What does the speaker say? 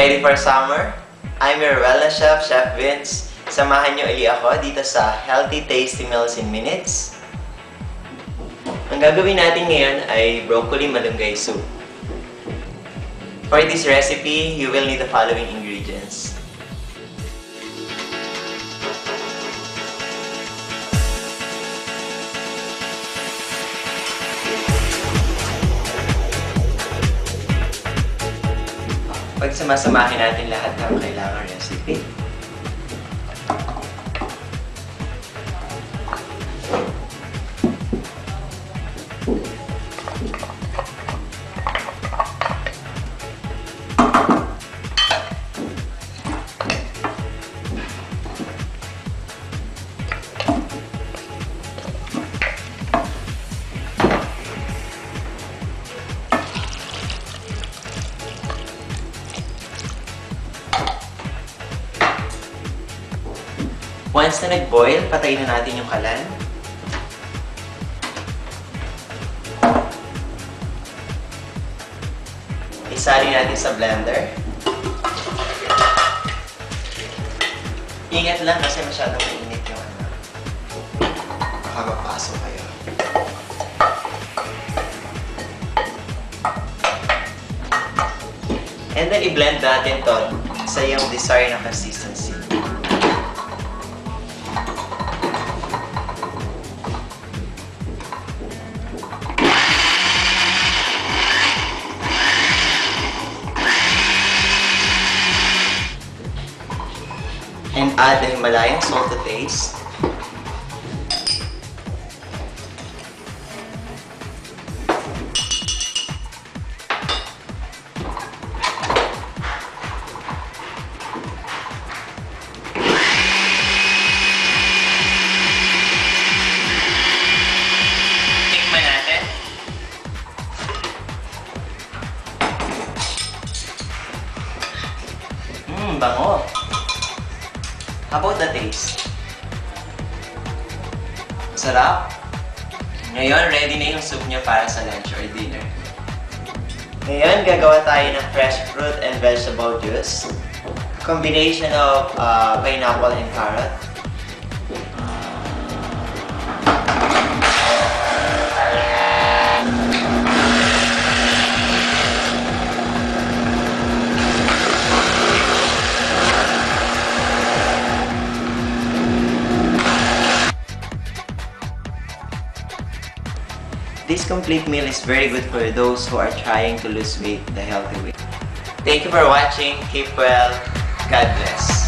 Ready for summer? I'm your wellness chef, Chef Vince. Samahan niyo uli ako dito sa Healthy Tasty Meals in Minutes. Ang gagawin natin ngayon ay broccoli malunggay soup. For this recipe, you will need the following ingredients. Pagsamasamahin natin lahat ng kailangan recipe. Once na nag-boil, patayin na natin yung kalan. Isali natin sa blender. Ingat lang kasi masyadong mainit yung ano. Baka mapasok kayo. And then i-blend natin to sa yung desired na consistency. And add the Himalayan salt to taste. Tikman natin. Bango. How about the taste? Sarap. Ngayon, ready na yung soup niya para sa lunch or dinner. Ngayon, gagawa tayo ng fresh fruit and vegetable juice. Combination of pineapple and carrot. This complete meal is very good for those who are trying to lose weight the healthy way. Thank you for watching. Keep well. God bless.